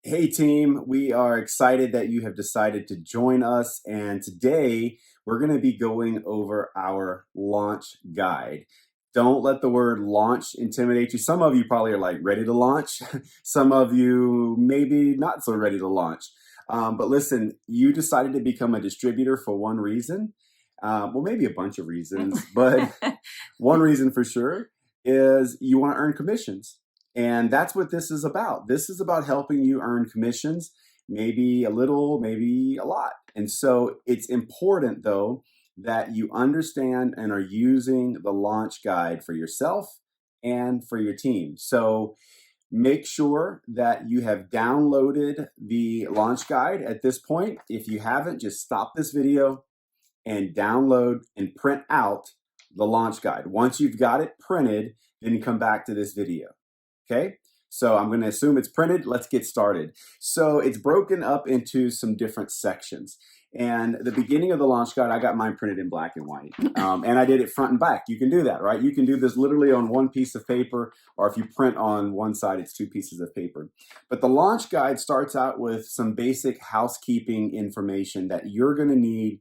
Hey team, we are excited that you have decided to join us. And today we're going to be going over our launch guide. Don't let the word launch intimidate you. Some of you probably are like ready to launch. Some of you maybe not so ready to launch. But listen, you decided to become a distributor for one reason. Well, maybe a bunch of reasons, but one reason for sure is you want to earn commissions. And that's what this is about. This is about helping you earn commissions, maybe a little, maybe a lot. And so it's important, though, that you understand and are using the launch guide for yourself and for your team. So make sure that you have downloaded the launch guide at this point. If you haven't, just stop this video and download and print out the launch guide. Once you've got it printed, then you come back to this video. Okay, so I'm going to assume it's printed. Let's get started. So it's broken up into some different sections. And the beginning of the launch guide, I got mine printed in black and white. And I did it front and back. You can do that, right? You can do this literally on one piece of paper, or if you print on one side, it's two pieces of paper. But the launch guide starts out with some basic housekeeping information that you're going to need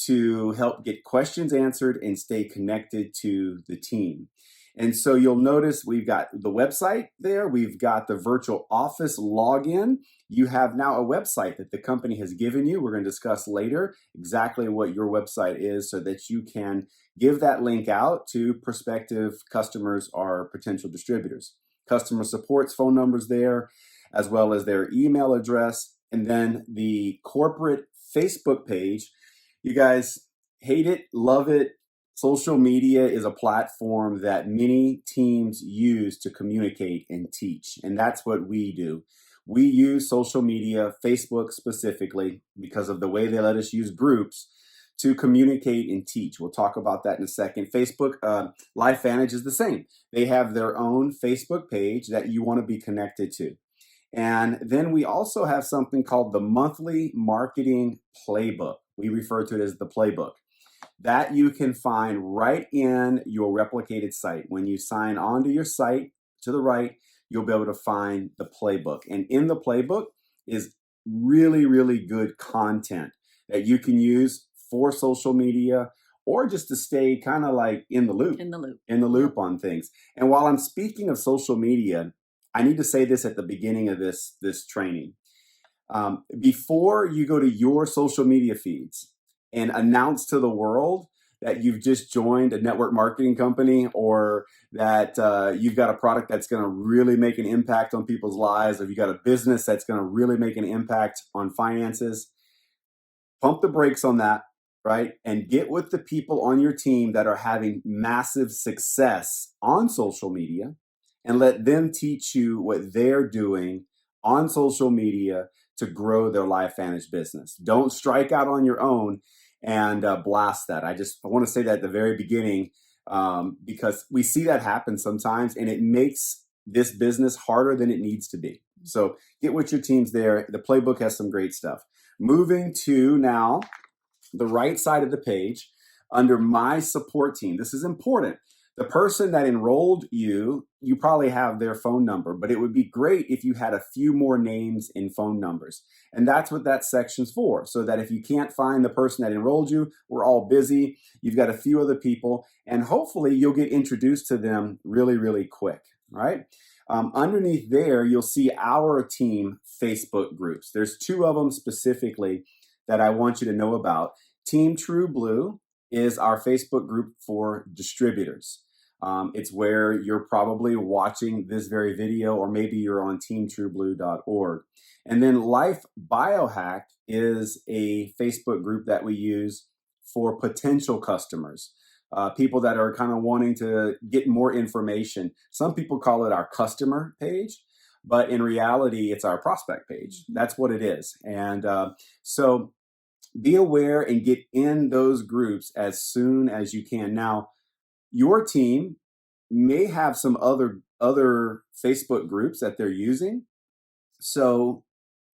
to help get questions answered and stay connected to the team. And so you'll notice we've got the website there. We've got the virtual office login. You have now a website that the company has given you. We're going to discuss later exactly what your website is so that you can give that link out to prospective customers or potential distributors. Customer support's phone numbers there, as well as their email address, and then the corporate Facebook page. You guys hate it, love it. Social media is a platform that many teams use to communicate and teach, and that's what we do. We use social media, Facebook specifically, because of the way they let us use groups to communicate and teach. We'll talk about that in a second. Facebook LifeVantage is the same. They have their own Facebook page that you want to be connected to. And then we also have something called the monthly marketing playbook. We refer to it as the playbook that you can find right in your replicated site. When you sign onto your site to the right, you'll be able to find the playbook. And in the playbook is really, really good content that you can use for social media or just to stay kind of like in the loop, on things. And while I'm speaking of social media, I need to say this at the beginning of this training. Before you go to your social media feeds and announce to the world that you've just joined a network marketing company or that you've got a product that's going to really make an impact on people's lives, or you've got a business that's going to really make an impact on finances, pump the brakes on that, right? And get with the people on your team that are having massive success on social media and let them teach you what they're doing on social media to grow their LifeVantage business. Don't strike out on your own and blast that. I want to say that at the very beginning because we see that happen sometimes and it makes this business harder than it needs to be. So get with your teams there. The playbook has some great stuff. Moving to now the right side of the page under my support team. This is important. The person that enrolled you, you probably have their phone number, but it would be great if you had a few more names and phone numbers. And that's what that section's for. So that if you can't find the person that enrolled you, we're all busy. You've got a few other people, and hopefully you'll get introduced to them really, really quick, right? Underneath there, you'll see our team Facebook groups. There's two of them specifically that I want you to know about. Team True Blue is our Facebook group for distributors. It's where you're probably watching this very video, or maybe you're on teamtrueblue.org. And then Life Biohack is a Facebook group that we use for potential customers, people that are kind of wanting to get more information. Some people call it our customer page, but in reality, it's our prospect page. That's what it is. And so be aware and get in those groups as soon as you can. Now, your team may have some other Facebook groups that they're using. So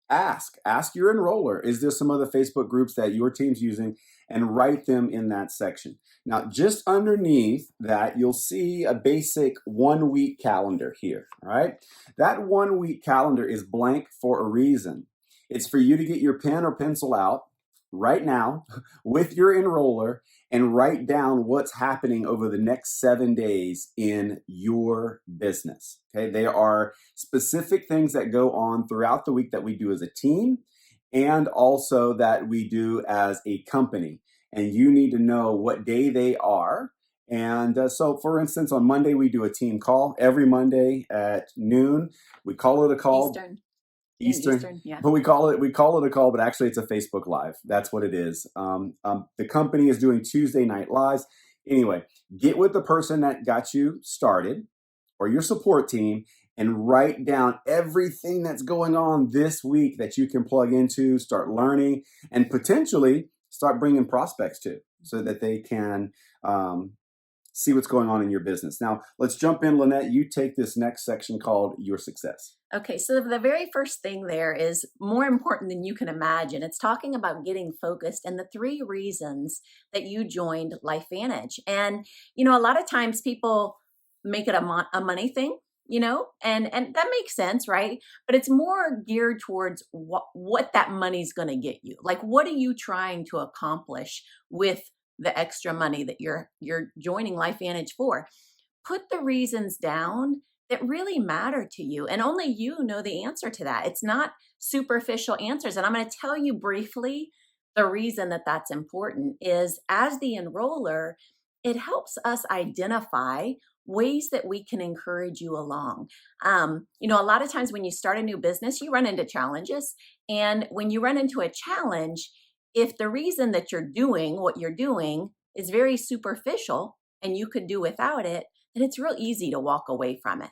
Ask your enroller, is there some other Facebook groups that your team's using, and write them in that section. Now, just underneath that, you'll see a basic 1 week calendar here, all right? That 1 week calendar is blank for a reason. It's for you to get your pen or pencil out right now with your enroller and write down what's happening over the next 7 days in your business. Okay, there are specific things that go on throughout the week that we do as a team and also that we do as a company. And you need to know what day they are. And so, for instance, on Monday, we do a team call every Monday at noon. We call it a call. Eastern, yeah. But we call it a call, but actually it's a Facebook Live. That's what it is. The company is doing Tuesday night lives. Anyway, get with the person that got you started or your support team and write down everything that's going on this week that you can plug into, start learning, and potentially start bringing prospects to so that they can see what's going on in your business. Now, let's jump in, Lynette. You take this next section called Your Success. Okay, so the very first thing there is more important than you can imagine. It's talking about getting focused and the 3 reasons that you joined LifeVantage. And, a lot of times people make it a money thing, and that makes sense, right? But it's more geared towards what that money's going to get you. Like, what are you trying to accomplish with the extra money that you're joining LifeVantage for? Put the reasons down that really matter to you, and only you know the answer to that. It's not superficial answers. And I'm going to tell you briefly the reason that that's important is, as the enroller, it helps us identify ways that we can encourage you along. A lot of times when you start a new business, you run into challenges. And when you run into a challenge, if the reason that you're doing what you're doing is very superficial and you could do without it, then it's real easy to walk away from it.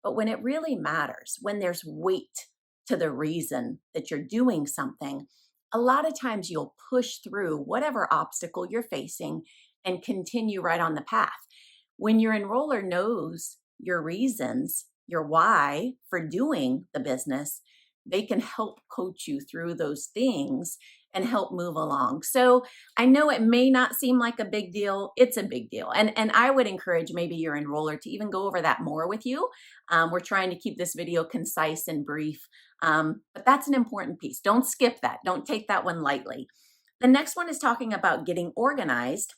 But when it really matters, when there's weight to the reason that you're doing something, a lot of times you'll push through whatever obstacle you're facing and continue right on the path. When your enroller knows your reasons, your why for doing the business, they can help coach you through those things and help move along. So I know it may not seem like a big deal. It's a big deal. And I would encourage maybe your enroller to even go over that more with you. We're trying to keep this video concise and brief, but that's an important piece. Don't skip that. Don't take that one lightly. The next one is talking about getting organized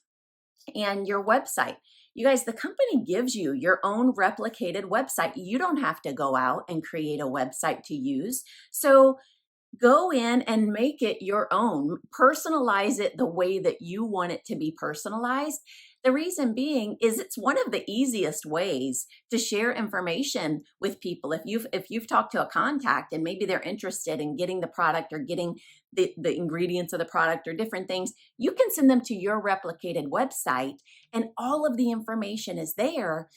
and your website. You guys, the company gives you your own replicated website. You don't have to go out and create a website to use. So go in and make it your own. Personalize it the way that you want it to be personalized. The reason being is it's one of the easiest ways to share information with people. If you've talked to a contact and maybe they're interested in getting the product or getting the ingredients of the product or different things, you can send them to your replicated website and all of the information is there.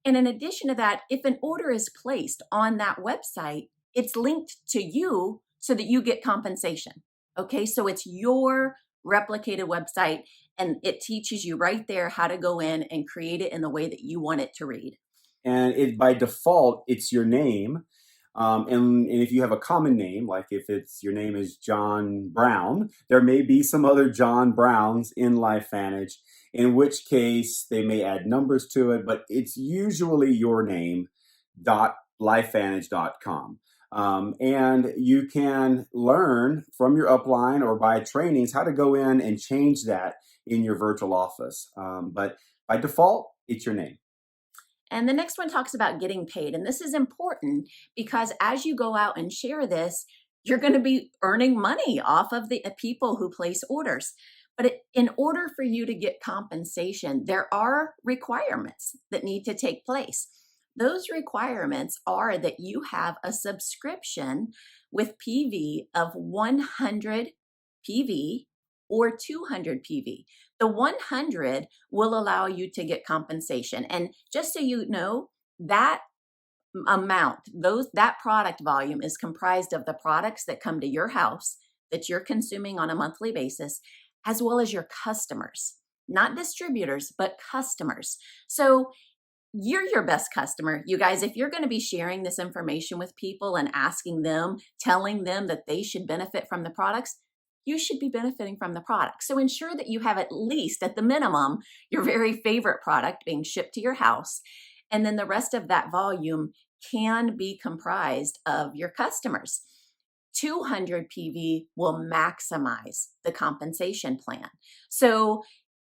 And in addition to that, if an order is placed on that website, it's linked to you so that you get compensation. Okay, so it's your replicated website and it teaches you right there how to go in and create it in the way that you want it to read. And by default, it's your name. And if you have a common name, like if your name is John Brown, there may be some other John Browns in LifeVantage, in which case they may add numbers to it, but it's usually your name, .lifevantage.com. And you can learn from your upline or buy trainings how to go in and change that in your virtual office. But by default, it's your name. And the next one talks about getting paid. And this is important because as you go out and share this, you're going to be earning money off of the people who place orders. But in order for you to get compensation, there are requirements that need to take place. Those requirements are that you have a subscription with PV of 100 PV or 200 PV. The 100 will allow you to get compensation. And just so you know, that amount, that product volume is comprised of the products that come to your house that you're consuming on a monthly basis, as well as your customers, not distributors, but customers. So you're your best customer. You guys, if you're going to be sharing this information with people and asking them, telling them that they should benefit from the products, you should be benefiting from the product. So ensure that you have at least, at the minimum, your very favorite product being shipped to your house. And then the rest of that volume can be comprised of your customers. 200 PV will maximize the compensation plan. So,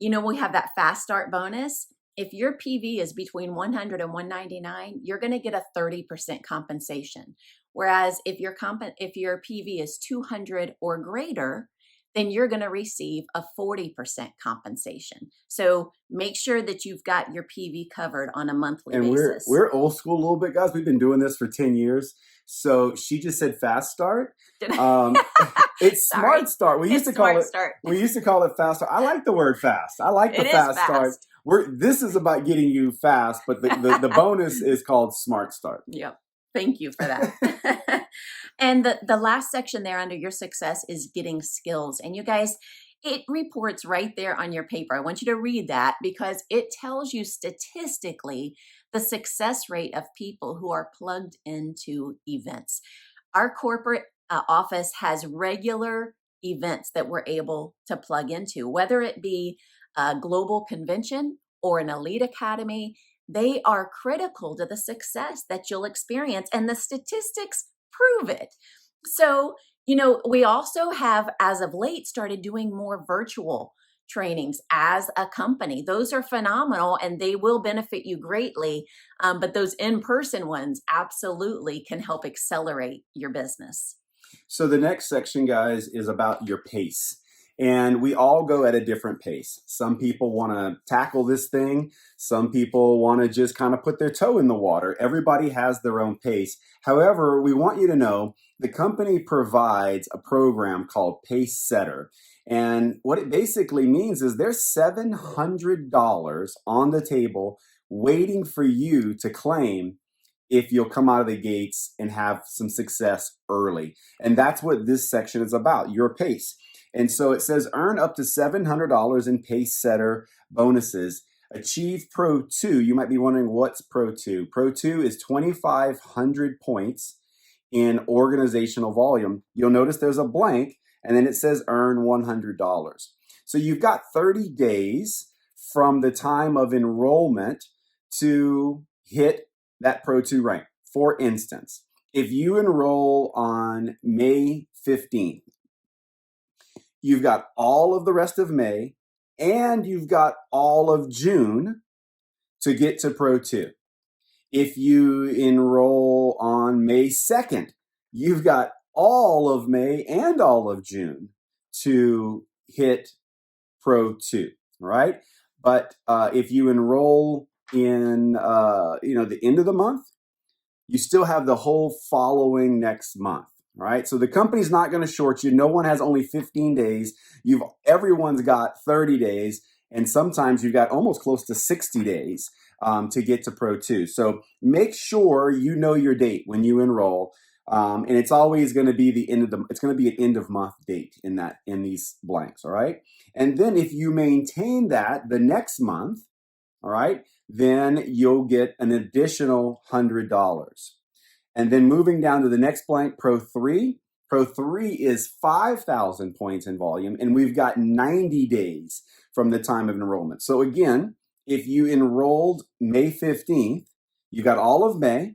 we have that fast start bonus. If your PV is between 100 and 199, you're going to get a 30% compensation. Whereas if your PV is 200 or greater, then you're going to receive a 40% compensation. So make sure that you've got your PV covered on a monthly basis. We're old school a little bit, guys. We've been doing this for 10 years. So she just said fast start. It's Smart Start. We used to call it fast start. I like the word fast. I like the fast start. This is about getting you fast, but the bonus is called Smart Start. Yep. Thank you for that. And the last section there under your success is getting skills. And you guys, it reports right there on your paper. I want you to read that because it tells you statistically the success rate of people who are plugged into events. Our corporate office has regular events that we're able to plug into, whether it be a global convention or an elite academy. They are critical to the success that you'll experience, and the statistics prove it. So, we also have, as of late, started doing more virtual trainings as a company. Those are phenomenal, and they will benefit you greatly. But those in-person ones absolutely can help accelerate your business. So the next section, guys, is about your pace. And we all go at a different pace. Some people want to tackle this thing. Some people want to just kind of put their toe in the water. Everybody has their own pace. However, we want you to know the company provides a program called Pace Setter. And what it basically means is there's $700 on the table waiting for you to claim if you'll come out of the gates and have some success early. And that's what this section is about, your pace. And so it says earn up to $700 in Pace Setter bonuses. Achieve Pro 2. You might be wondering what's Pro 2. Pro 2 is 2,500 points in organizational volume. You'll notice there's a blank and then it says earn $100. So you've got 30 days from the time of enrollment to hit that Pro 2 rank. For instance, if you enroll on May 15th, you've got all of the rest of May and you've got all of June to get to Pro 2. If you enroll on May 2nd, you've got all of May and all of June to hit Pro 2, right? But if you enroll in the end of the month, you still have the whole following next month. Right? So the company's not going to short you. No one has only 15 days. Everyone's got 30 days. And sometimes you've got almost close to 60 days to get to Pro 2. So make sure you know your date when you enroll. And it's always going to be it's going to be an end of month date in these blanks. All right. And then if you maintain that the next month, all right, then you'll get an additional $100. And then moving down to the next blank, Pro 3. Pro 3 is 5,000 points in volume, and we've got 90 days from the time of enrollment. So again, if you enrolled May 15th, you got all of May,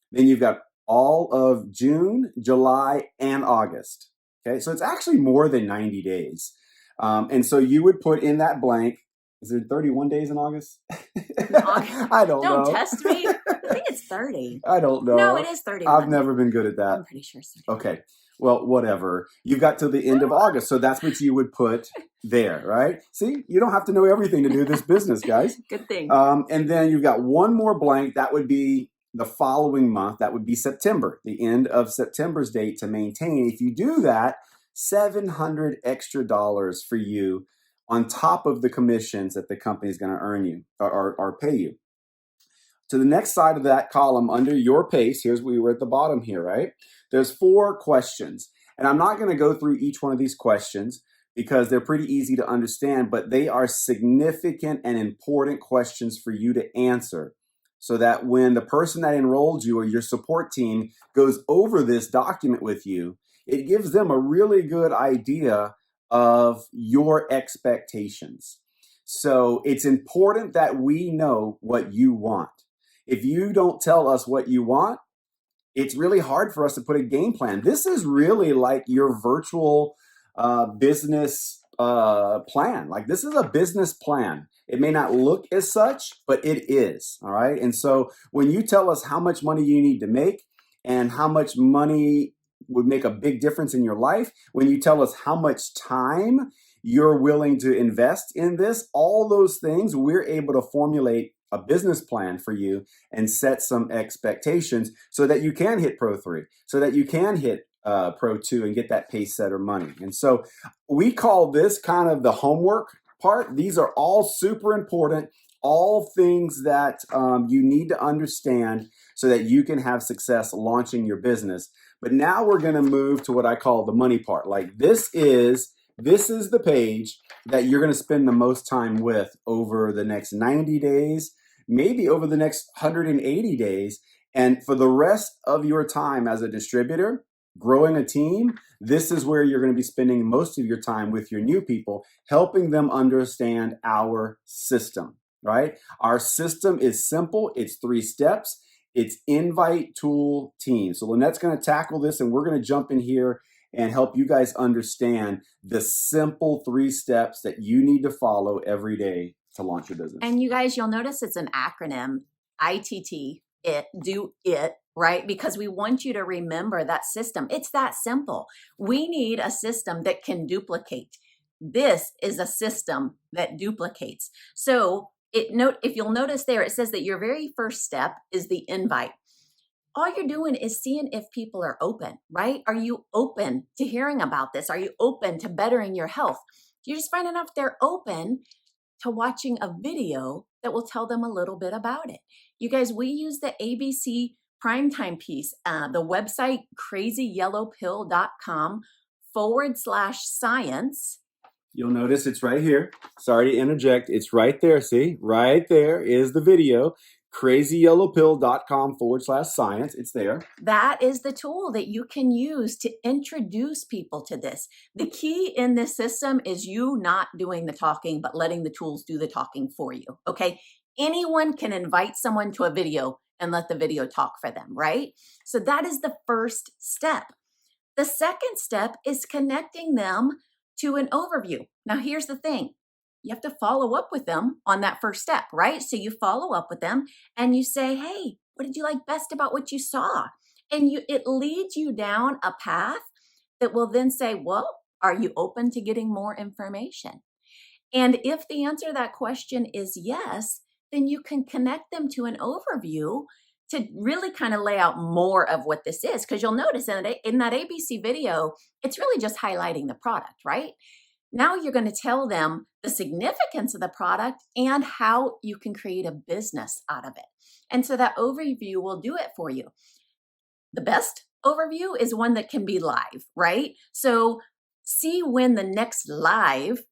then you've got all of June, July, and August. Okay, so it's actually more than 90 days. And so you would put in that blank, is there 31 days in August? I don't know. Don't test me. I think it's 30. I don't know. No, it is 31. I've never been good at that. I'm pretty sure it's 30. Okay. Well, whatever. You've got till the end of August. So that's what you would put there, right? See, you don't have to know everything to do this business, guys. Good thing. And then you've got one more blank. That would be the following month. That would be September, the end of September's date to maintain. If you do that, $700 extra for you on top of the commissions that the company is going to earn you or pay you. To the next side of that column under your pace, here's where we're at the bottom here, right? There's 4 questions. And I'm not going to go through each one of these questions because they're pretty easy to understand, but they are significant and important questions for you to answer so that when the person that enrolled you or your support team goes over this document with you, it gives them a really good idea of your expectations. So it's important that we know what you want. If you don't tell us what you want, it's really hard for us to put a game plan. This is really like your virtual business plan. Like, this is a business plan. It may not look as such, but it is. All right. And so when you tell us how much money you need to make and how much money would make a big difference in your life, when you tell us how much time you're willing to invest in this, all those things, we're able to formulate a business plan for you and set some expectations so that you can hit Pro 3, so that you can hit Pro 2 and get that pace setter money. And so we call this kind of the homework part. These are all super important, all things that you need to understand so that you can have success launching your business. But now we're going to move to what I call the money part. Like, this is the page that you're going to spend the most time with over the next 90 days, maybe over the next 180 days. And for the rest of your time as a distributor, growing a team, this is where you're going to be spending most of your time with your new people, helping them understand our system, right? Our system is simple. It's 3 steps. It's invite, tool, team. So Lynette's going to tackle this, and we're going to jump in here and help you guys understand the simple 3 steps that you need to follow every day to launch your business. And you guys, you'll notice it's an acronym, ITT, it, do it, right? Because we want you to remember that system. It's that simple. We need a system that can duplicate. This is a system that duplicates. So if you'll notice there, it says that your very first step is the invite. All you're doing is seeing if people are open, right? Are you open to hearing about this? Are you open to bettering your health? You're just finding out if they're open to watching a video that will tell them a little bit about it. You guys, we use the ABC Primetime piece, the website crazyyellowpill.com/science. You'll notice it's right here. Sorry to interject. It's right there. See, right there is the video. crazyyellowpill.com/science. It's there. That is the tool that you can use to introduce people to this. The key in this system is you not doing the talking, but letting the tools do the talking for you. Okay. Anyone can invite someone to a video and let the video talk for them, right? So that is the first step. The second step is connecting them to an overview. Now, here's the thing. You have to follow up with them on that first step, right? So you follow up with them and you say, hey, what did you like best about what you saw? And it leads you down a path that will then say, well, are you open to getting more information? And if the answer to that question is yes, then you can connect them to an overview to really kind of lay out more of what this is. Because you'll notice in that ABC video, it's really just highlighting the product, right? Now you're going to tell them the significance of the product and how you can create a business out of it. And so that overview will do it for you. The best overview is one that can be live, right? So see when the next live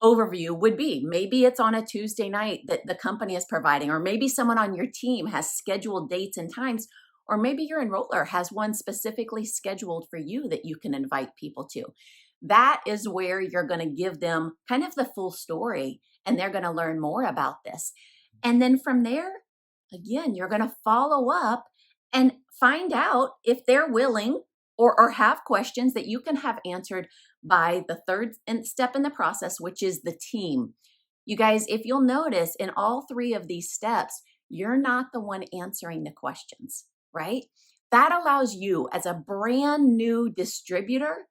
overview would be. Maybe it's on a Tuesday night that the company is providing, or maybe someone on your team has scheduled dates and times, or maybe your enroller has one specifically scheduled for you that you can invite people to. That is where you're going to give them kind of the full story, and they're going to learn more about this. And then from there, again, you're going to follow up and find out if they're willing or have questions that you can have answered by the third step in the process, which is the team. You guys, if you'll notice in all 3 of these steps, you're not the one answering the questions, right? That allows you as a brand new distributor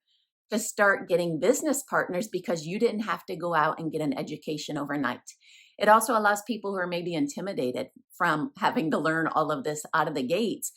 to start getting business partners because you didn't have to go out and get an education overnight. It also allows people who are maybe intimidated from having to learn all of this out of the gates,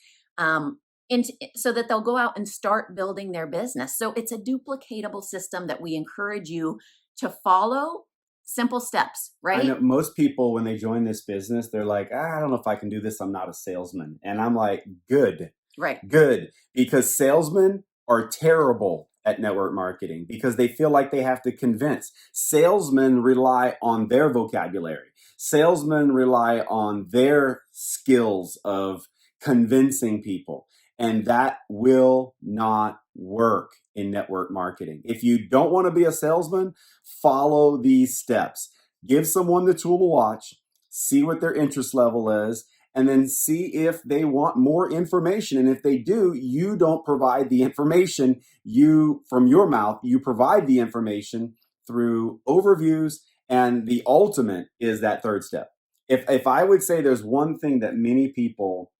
so that they'll go out and start building their business. So it's a duplicatable system that we encourage you to follow. Simple steps, right? I know most people, when they join this business, they're like, I don't know if I can do this. I'm not a salesman. And I'm like, good. Right. Good. Because salesmen are terrible at network marketing because they feel like they have to convince. Salesmen rely on their vocabulary. Salesmen rely on their skills of convincing people, and that will not work in network marketing. If you don't want to be a salesman, follow these steps. Give someone the tool to watch, see what their interest level is, and then see if they want more information. And if they do, you don't provide the information. You, from your mouth, you provide the information through overviews, and the ultimate is that third step. If I would say there's one thing that many people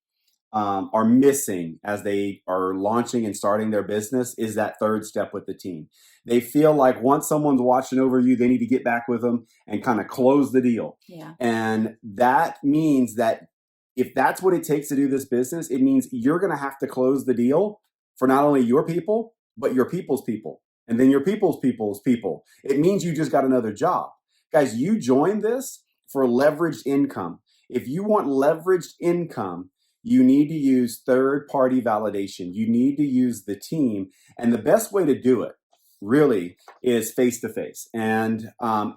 are missing as they are launching and starting their business, is that third step with the team. They feel like once someone's watching over you, they need to get back with them and kind of close the deal. Yeah. And that means that if that's what it takes to do this business, it means you're going to have to close the deal for not only your people, but your people's people. And then your people's people. It means you just got another job. Guys, you joined this for leveraged income. If you want leveraged income, you need to use third-party validation. You need to use the team. And the best way to do it really is face-to-face. And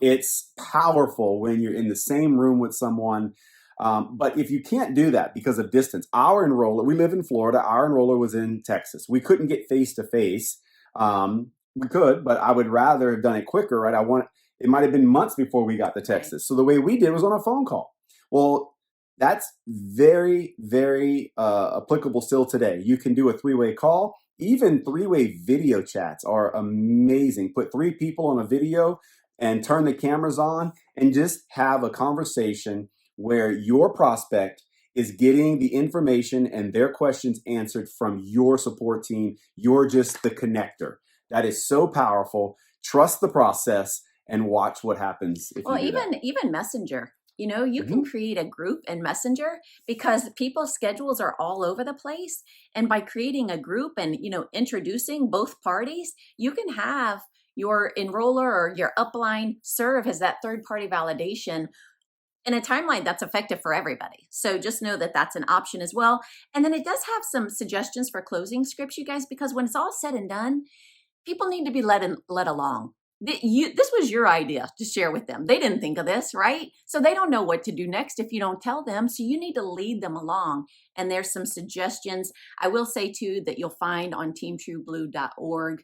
it's powerful when you're in the same room with someone. But if you can't do that because of distance, our enroller, we live in Florida, our enroller was in Texas. We couldn't get face-to-face. We could, but I would rather have done it quicker, right? It might have been months before we got to Texas. So the way we did was on a phone call. Well, that's very, very applicable still today. You can do a three-way call. Even three-way video chats are amazing. Put three people on a video and turn the cameras on and just have a conversation where your prospect is getting the information and their questions answered from your support team. You're just the connector. That is so powerful. Trust the process and watch what happens if you do that. Even Messenger. You know, you can create a group in Messenger because people's schedules are all over the place. And by creating a group and, introducing both parties, you can have your enroller or your upline serve as that third-party validation in a timeline that's effective for everybody. So just know that that's an option as well. And then it does have some suggestions for closing scripts, you guys, because when it's all said and done, people need to be led along. This was your idea to share with them. They didn't think of this, right? So they don't know what to do next if you don't tell them. So you need to lead them along. And there's some suggestions. I will say too that you'll find on teamtrueblue.org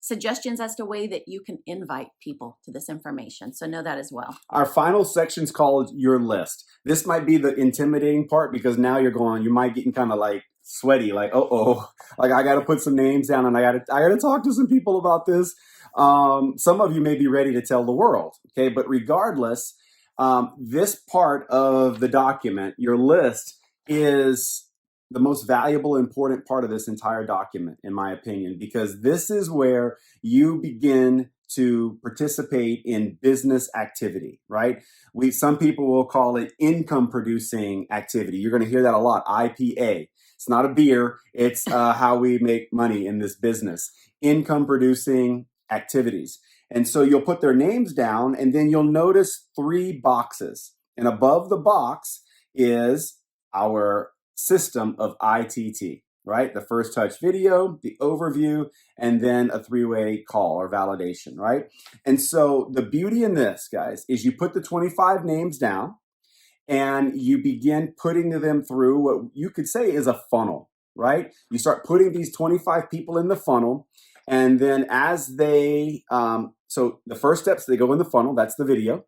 suggestions as to way that you can invite people to this information. So know that as well. Our final section is called Your List. This might be the intimidating part because now you might getting kind of like sweaty, like, like I got to put some names down and I got to talk to some people about this. Some of you may be ready to tell the world, okay? But regardless, this part of the document, your list, is the most valuable, important part of this entire document, in my opinion, because this is where you begin to participate in business activity, right? Some people will call it income producing activity. You're going to hear that a lot, IPA. It's not a beer. It's how we make money in this business. Income producing activities. And so you'll put their names down and then you'll notice three boxes. And above the box is our system of ITT, right? The first touch video, the overview, and then a three-way call or validation, right? And so the beauty in this, guys, is you put the 25 names down and you begin putting them through what you could say is a funnel, right? You start putting these 25 people in the funnel. And then as they, so the first steps, they go in the funnel, that's the video,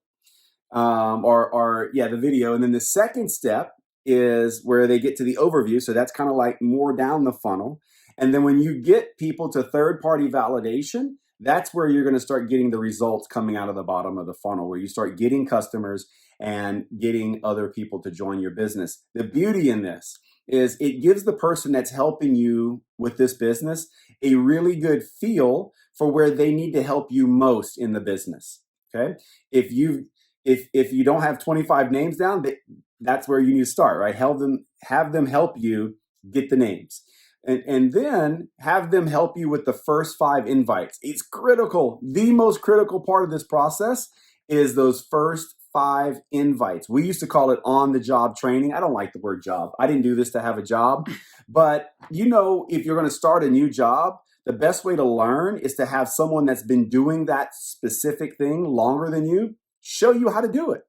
the video. And then the second step is where they get to the overview. So that's kind of like more down the funnel. And then when you get people to third-party validation, that's where you're going to start getting the results coming out of the bottom of the funnel, where you start getting customers and getting other people to join your business. The beauty in this is it gives the person that's helping you with this business a really good feel for where they need to help you most in the business. Okay. If you don't have 25 names down, that's where you need to start, right? Have them help you get the names. And then have them help you with the first 5 invites. It's critical. The most critical part of this process is those first 5 invites. We used to call it on-the-job training. I don't like the word job. I didn't do this to have a job. But if you're going to start a new job, the best way to learn is to have someone that's been doing that specific thing longer than you show you how to do it.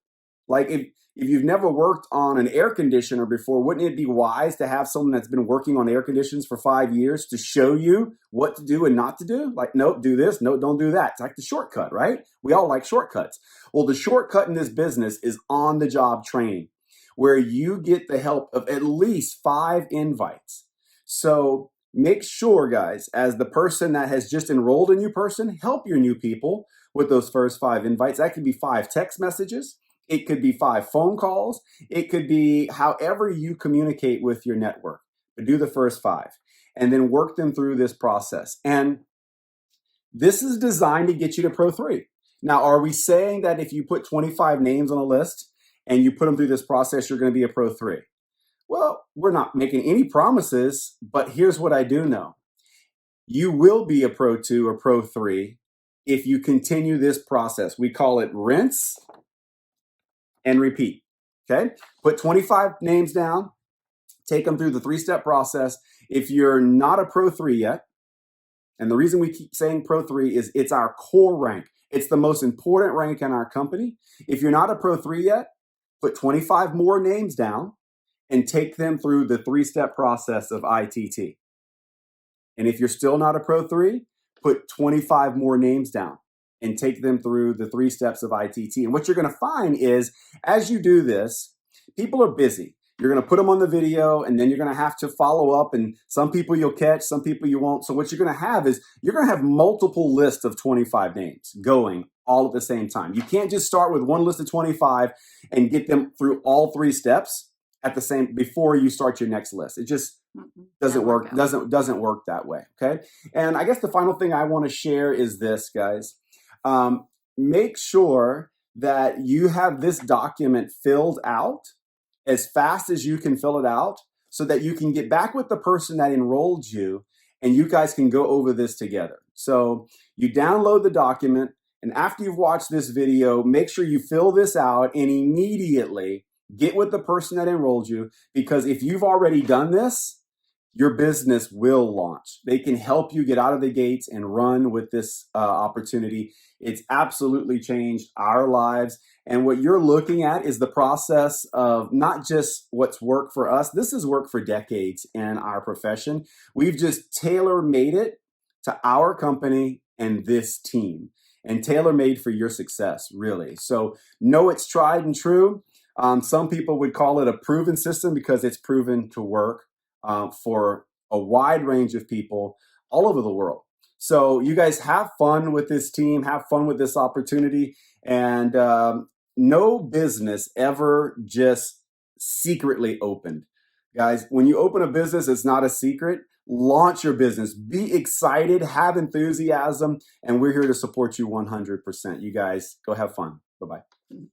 Like if you've never worked on an air conditioner before, wouldn't it be wise to have someone that's been working on air conditioners for 5 years to show you what to do and not to do? Like, nope, do this. No, don't do that. It's like the shortcut, right? We all like shortcuts. Well, the shortcut in this business is on the job training, where you get the help of at least 5 invites. So make sure, guys, as the person that has just enrolled a new person, help your new people with those first 5 invites. That could be 5 text messages. It could be 5 phone calls. It could be however you communicate with your network. But do the first 5 and then work them through this process. And this is designed to get you to Pro 3. Now, are we saying that if you put 25 names on a list and you put them through this process, you're going to be a Pro 3? Well, we're not making any promises, but here's what I do know. You will be a Pro 2 or Pro 3 if you continue this process. We call it rinse and repeat. Okay? Put 25 names down, take them through the 3-step process. If you're not a Pro 3 yet, and the reason we keep saying Pro 3 is it's our core rank. It's the most important rank in our company. If you're not a Pro 3 yet, put 25 more names down and take them through the 3-step process of ITT. And if you're still not a Pro 3, put 25 more names down and take them through the 3 steps of ITT. And what you're going to find is, as you do this, people are busy. You're going to put them on the video, and then you're going to have to follow up. And some people you'll catch, some people you won't. So what you're going to have is you're going to have multiple lists of 25 names going all at the same time. You can't just start with one list of 25 and get them through all 3 steps at the same before you start your next list. It just doesn't work. Doesn't work that way. Okay. And I guess the final thing I want to share is this, guys. Make sure that you have this document filled out as fast as you can fill it out so that you can get back with the person that enrolled you and you guys can go over this together. So you download the document, and after you've watched this video, make sure you fill this out and immediately get with the person that enrolled you, because if you've already done this, your business will launch. They can help you get out of the gates and run with this opportunity. It's absolutely changed our lives. And what you're looking at is the process of not just what's worked for us. This has worked for decades in our profession. We've just tailor-made it to our company and this team, and tailor-made for your success, really. So know it's tried and true. Some people would call it a proven system because it's proven to work for a wide range of people all over the world. So you guys have fun with this team, have fun with this opportunity, and no business ever just secretly opened. Guys, when you open a business, it's not a secret. Launch your business. Be excited, have enthusiasm, and we're here to support you 100%. You guys go have fun. Bye-bye.